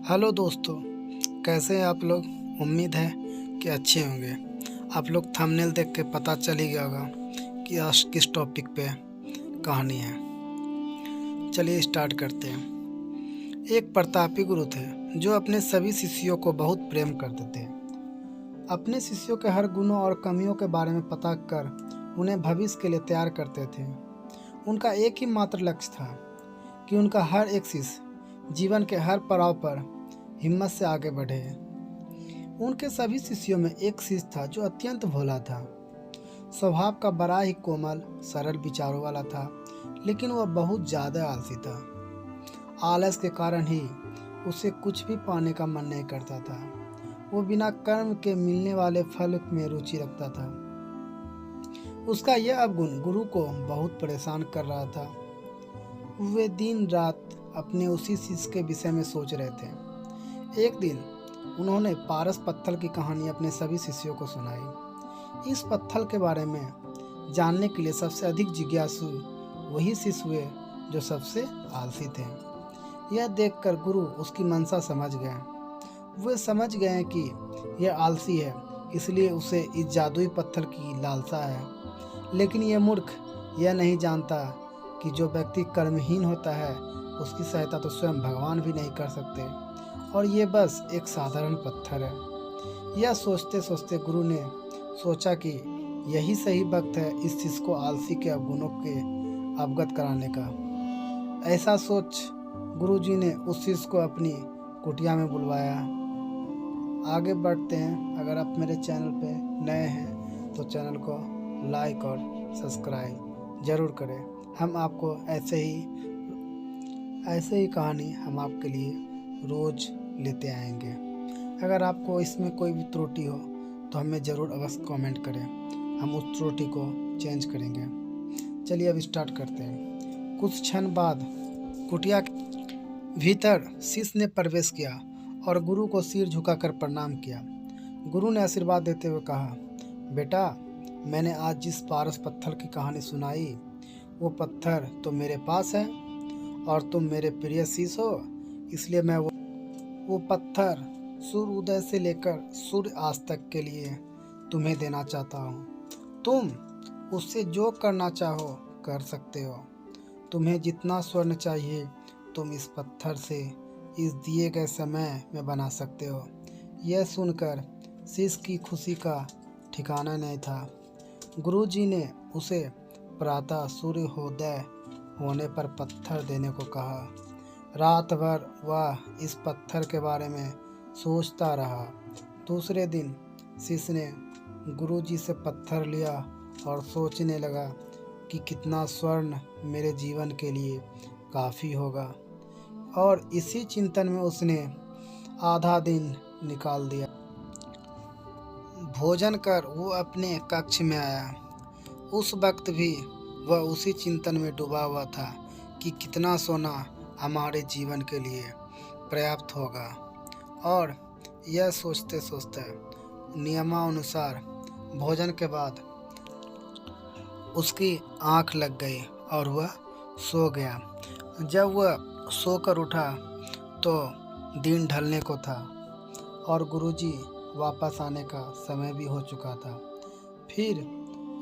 Hello दोस्तों, कैसे हैं आप लोग। उम्मीद है कि अच्छे होंगे। आप लोग थंबनेल देख के पता चल ही गया होगा कि आज किस टॉपिक पे कहानी है। चलिए स्टार्ट करते हैं। एक प्रतापी गुरु थे जो अपने सभी शिष्यों को बहुत प्रेम करते थे। अपने शिष्यों के हर गुणों और कमियों के बारे में पता कर उन्हें भविष्य के लिए तैयार करते थे। उनका एक ही मात्र लक्ष्य था कि उनका हर एक शिष्य जीवन के हर पड़ाव पर हिम्मत से आगे बढ़े। उनके सभी शिष्यों में एक शिष्य था जो अत्यंत भोला था। स्वभाव का बड़ा ही कोमल सरल विचारों वाला था, लेकिन वह बहुत ज़्यादा आलसी था। आलस के कारण ही उसे कुछ भी पाने का मन नहीं करता था। वो बिना कर्म के मिलने वाले फल में रुचि रखता था। उसका यह अवगुण गुरु को बहुत परेशान कर रहा था। वे दिन रात अपने उसी शिष्य के विषय में सोच रहे थे। एक दिन उन्होंने पारस पत्थर की कहानी अपने सभी शिष्यों को सुनाई। इस पत्थर के बारे में जानने के लिए सबसे अधिक जिज्ञासु वही शिष्य हुए जो सबसे आलसी थे। यह देखकर गुरु उसकी मंशा समझ गए। वे समझ गए कि यह आलसी है, इसलिए उसे इस जादुई पत्थर की लालसा है। लेकिन यह मूर्ख यह नहीं जानता कि जो व्यक्ति कर्महीन होता है उसकी सहायता तो स्वयं भगवान भी नहीं कर सकते, और ये बस एक साधारण पत्थर है। यह सोचते सोचते गुरु ने सोचा कि यही सही वक्त है इस शिष्य को आलसी के अवगुणों के अवगत कराने का। ऐसा सोच गुरु जी ने उस शिष्य को अपनी कुटिया में बुलवाया। आगे बढ़ते हैं। अगर आप मेरे चैनल पे नए हैं तो चैनल को लाइक और सब्सक्राइब ज़रूर करें। हम आपको ऐसे ही कहानी हम आपके लिए रोज़ लेते आएंगे। अगर आपको इसमें कोई भी त्रुटि हो तो हमें ज़रूर अवश्य कमेंट करें, हम उस त्रुटि को चेंज करेंगे। चलिए अब स्टार्ट करते हैं। कुछ क्षण बाद कुटिया के भीतर शिष्य ने प्रवेश किया और गुरु को सिर झुकाकर प्रणाम किया। गुरु ने आशीर्वाद देते हुए कहा, बेटा, मैंने आज जिस पारस पत्थर की कहानी सुनाई वो पत्थर तो मेरे पास है और तुम मेरे प्रिय शिष्य हो, इसलिए मैं वो पत्थर सूर्य उदय से लेकर सूर्य अस्त तक के लिए तुम्हें देना चाहता हूँ। तुम उससे जो करना चाहो कर सकते हो। तुम्हें जितना स्वर्ण चाहिए तुम इस पत्थर से इस दिए गए समय में बना सकते हो। यह सुनकर शिष्य की खुशी का ठिकाना नहीं था। गुरु जी ने उसे प्रातः सूर्योदय होने पर पत्थर देने को कहा। रात भर वह इस पत्थर के बारे में सोचता रहा। दूसरे दिन शिष्य ने गुरु जी से पत्थर लिया और सोचने लगा कि कितना स्वर्ण मेरे जीवन के लिए काफ़ी होगा, और इसी चिंतन में उसने आधा दिन निकाल दिया। भोजन कर वो अपने कक्ष में आया। उस वक्त भी वह उसी चिंतन में डूबा हुआ था कि कितना सोना हमारे जीवन के लिए पर्याप्त होगा, और यह सोचते सोचते नियमानुसार भोजन के बाद उसकी आंख लग गई और वह सो गया। जब वह सोकर उठा तो दिन ढलने को था और गुरुजी वापस आने का समय भी हो चुका था। फिर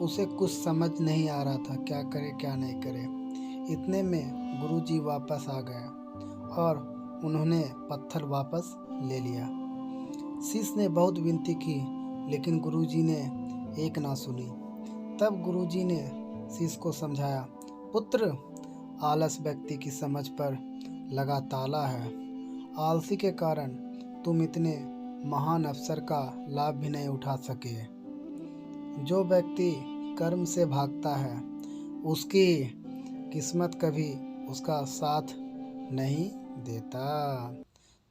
उसे कुछ समझ नहीं आ रहा था क्या करे क्या नहीं करे। इतने में गुरुजी वापस आ गए और उन्होंने पत्थर वापस ले लिया। शिष्य ने बहुत विनती की, लेकिन गुरुजी ने एक ना सुनी। तब गुरुजी ने शिष्य को समझाया, पुत्र, आलस व्यक्ति की समझ पर लगा ताला है। आलसी के कारण तुम इतने महान अवसर का लाभ भी नहीं उठा सके। जो व्यक्ति कर्म से भागता है उसकी किस्मत कभी उसका साथ नहीं देता।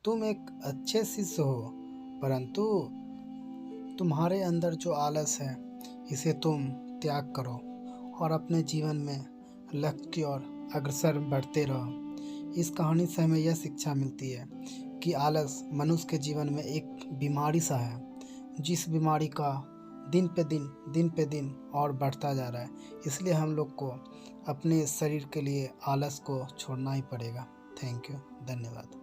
तुम एक अच्छे शिष्य हो, परंतु तुम्हारे अंदर जो आलस है इसे तुम त्याग करो और अपने जीवन में लक्ष्य की ओर अग्रसर बढ़ते रहो। इस कहानी से हमें यह शिक्षा मिलती है कि आलस मनुष्य के जीवन में एक बीमारी सा है, जिस बीमारी का दिन पे दिन और बढ़ता जा रहा है। इसलिए हम लोग को अपने शरीर के लिए आलस को छोड़ना ही पड़ेगा। थैंक यू, धन्यवाद।